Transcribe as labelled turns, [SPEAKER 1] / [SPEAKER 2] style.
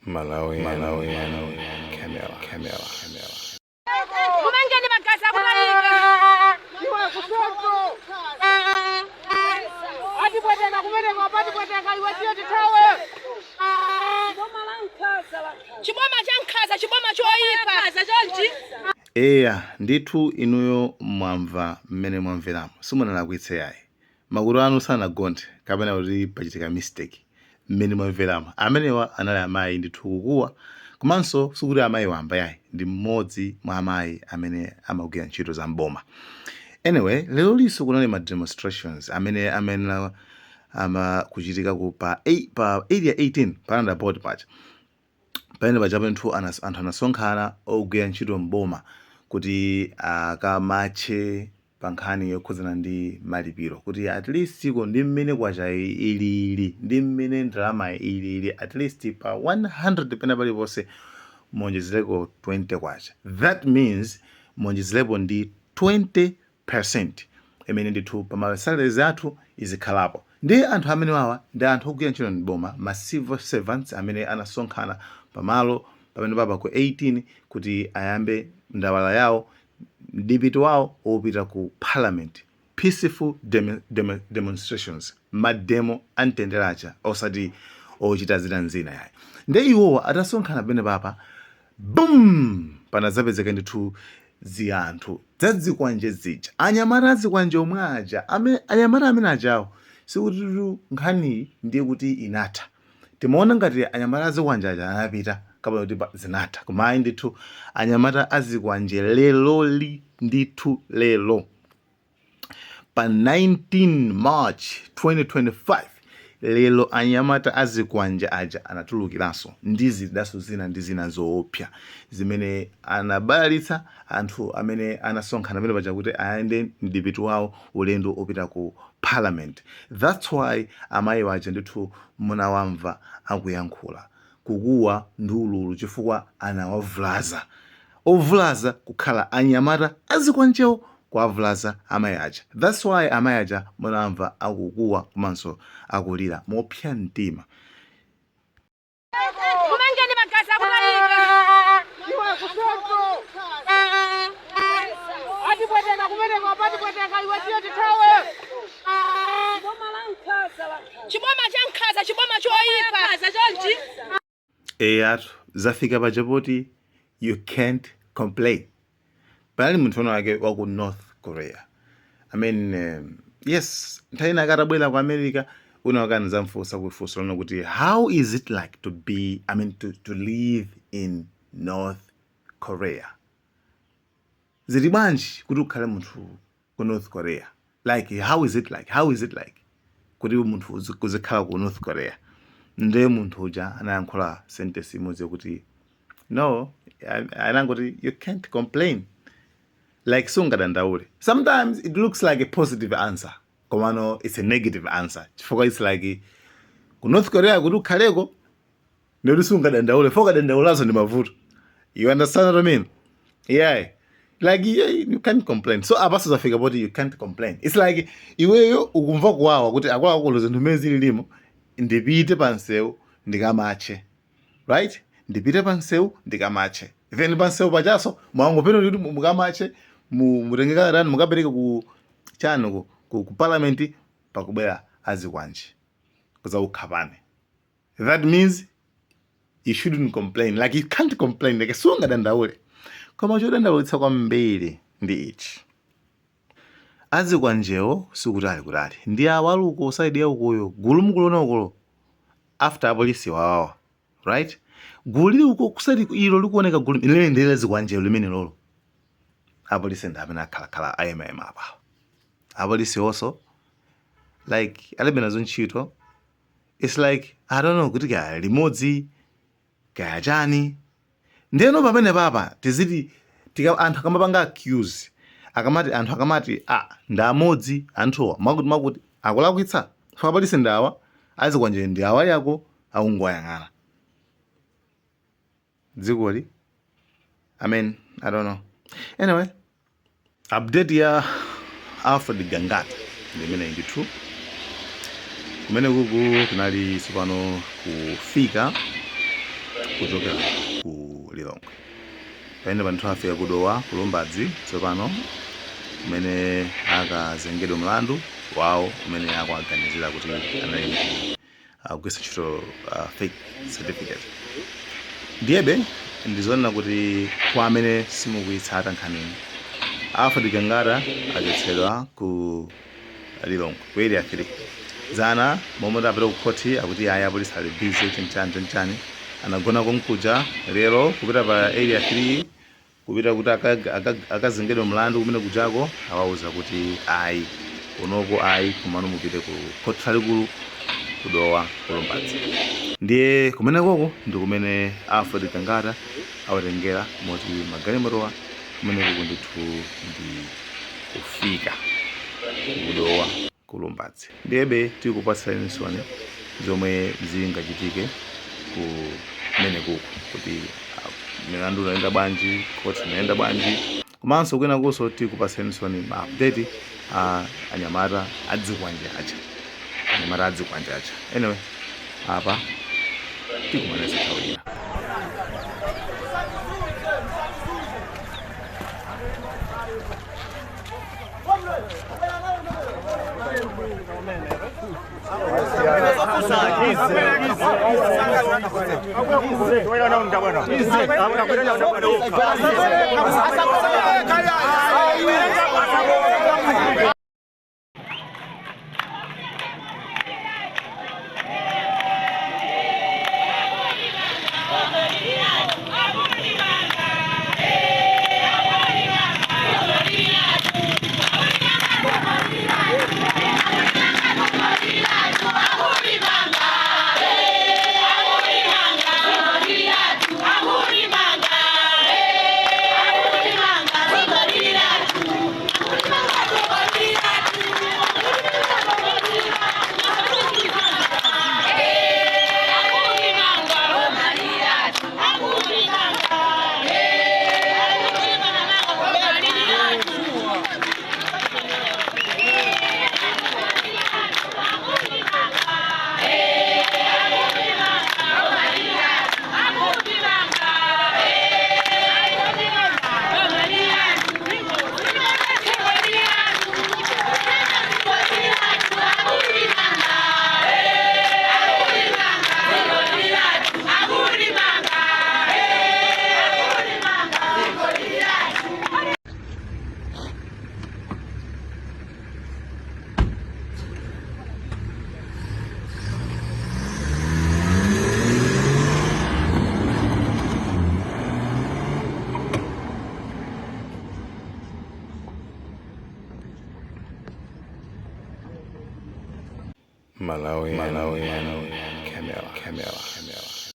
[SPEAKER 1] Malawi, Camera.
[SPEAKER 2] Kumengeni magasa kulayika.
[SPEAKER 3] Iwe kusoko. Ati bweteka kumene kwapati bweteka iwe tiyo tithawe.
[SPEAKER 2] Chiboma chankhaza, chiboma choyipa. Nkhaza chonchi.
[SPEAKER 1] Eya ndithu inuyo mwamva mmene mwamveramo simunalakwitse yayi makulu anu sanagonthe kapena kuti pachitika mistake mmene mwamveramo amenewa anali amayi ndithu kukuwa komanso sikuti amayi wamba yayi ndi mmodzi mwa amayi amene amagwira ntchito za mboma. Anyway, lero liso kunali ma demonstrations amene kuchitika pa area 18 palanda board pacha pamene pachapo anthu anasonkhana ogwira ntchito mboma kuti akamatche pa nkhani yokhudzana ndi malipiro kuti at least iko ndi mmene kwacha ilili ndi mmene ndalama ilili at least pa 100 pena paliponse monjezereko 20 kwacha. That means monjezerepo ndi 20% imene ndithu pa masalaries athu izikhalapo. Ndi anthu amene wawa ndi anthu ogwira ntchito mboma ma civil servants amene anasonkhana pamalo pamene papa ku 18 kuti ayambe ndawala yawo dipito wawo opita ku parliament. Peaceful demonstrations, mademo antenderacha osati ochita zina yayi. Ndi iwowa atasonkhana pamene papa boom panazapezeka ndithu zianthu zadzikwanje zija anyamata adzikwanje omwe aja anyamata amene ajawo sikuti nkhani ndiye kuti inatha. Timaona ngati anyamata adzikwanje aja anapita kapena kuti zinatha koma ndithu anyamata adzikwanje leloli ndithu lelo pa 19 March 2025 lelo anyamata adzikwanje aja anatulukiranso ndi zina zoopsa zimene anabalalitsa anthu amene anasonkhana pamene paja kuti ayende mdipito wawo ulendo opita ku parliament. That's why amayi waja ndithu munawamva akuyankhula kukuwa ndi ululu chifukwa anawavulaza ovulaza kukhala anyamata adzikwanjewo kuwavulaza amayi aja. That's why amayi aja munamva akukuwa komanso akulira mopsa mtima.
[SPEAKER 2] Kumengeni magasa kulayika.
[SPEAKER 3] Iwe kusoko. Ati bweteka kumene kwapati bweteka iwe tiyo tithawe.
[SPEAKER 2] Chiboma chankhaza, chiboma choyipa. Nkhaza chonchi.
[SPEAKER 1] Eyatu zafika pachapoti you can't complain. Pali munthu wake waku North Korea. I mean, yes, ntaina akatabwera ku America unawakaniza mfusa kuifusa lona kuti how is it like to be, to live in North Korea? Zili bwanji kuti ukhale munthu ku North Korea? Like how is it like kuti munthu uzikhala ku North Korea? Nde munthu uja anayankhula sentence imodzi kuti no, anangoti you can't complain. Like sungadandaule. Sometimes it looks like a positive answer. Komano it's a negative answer. Chifukwa it's like ku North Korea kuti ukhaleko ndio sungadandaule. Foka dandaulazo ndi mavuto. You understand what I mean? Yeah. Like you can't complain. So abaso zafika boti you can't complain. It's like iweyo ukumva kuwawa kuti akwa kuloza ntumezi lilimo ndipite pansewu ndikamache. Right? Ndipite pansewu ndikamache. Then pansewu pachaso mwangopeno kuti mukamache mutengeka rani mukabereka ku chano ku parliament pakubwera adzikwanje kuza ukhapane. That means you shouldn't complain. Like you can't complain. Like sunga dandaule. Koma chodandaulitsa kwambiri ndi ichi. Adzikwanjewo sikutali kutali. Ndi awaluko side ya ukoyo gulu mukulona ukolo after apolisi wawawa. Right? Gulu uko kusadi ilo likuoneka gulu ilele ndele zikwanjewo limene lolo. Apolisi ndamene akhalakhala IMM apa. Apolisi also like alibena zonchito. It's like I don't know kuti kaya limodzi kaya chani. Ndeno pamene papa tiziti anthu akamapanga accuse anthu akamati ndamodzi anthuwa makuti akulakwitsa apolisi ndawa adzikwanje ndi awa yako aungoyang'ana dzikoli. I don't know. Anyway, update ya Alfred Gangata ndimene ndithu kumene kuku kunali tsopano kufika kuchokera ku Lilongwe. Pamene anthu afika kudowa ku Lumbadzi tsopano kumene akazengedwa mlandu wawo umene akuaganizira kuti anali kugwiritsa ntchito fake certificate. Ndiyebe ndizoona kuti kwa amene simukuyitsata nkhaniyi, Alfred Kangata achotsedwa ku Lilongwe ku area 3 zana momwe apita ku khoti akuti ayi apolisi ali busy chani anagona konkuja lero kupita pa area 3 kupita kuti akazengedwa mlandu kumene kujako awauza kuti ayi unoko ayi kumano mupite ku khoti lalikulu kudowa ku Lumbadzi. Ndiye kumene koko ndi kumene Alfred Kangata awatengera moti magalimotowa kumene koko ndithu ndi kufika kudowa ku Lumbadzi. Ndiyebe tikupatsirani nsoni zomwe zingachitike kumene kuko kuti milandu inaenda bwanji, khoti inaenda bwanji, komanso kwina kuso tikupatsirani nsoni ma update anyamata adzikwanje acha. Anyway, apa tikumaneza nthawi ina. Malawi, Camera.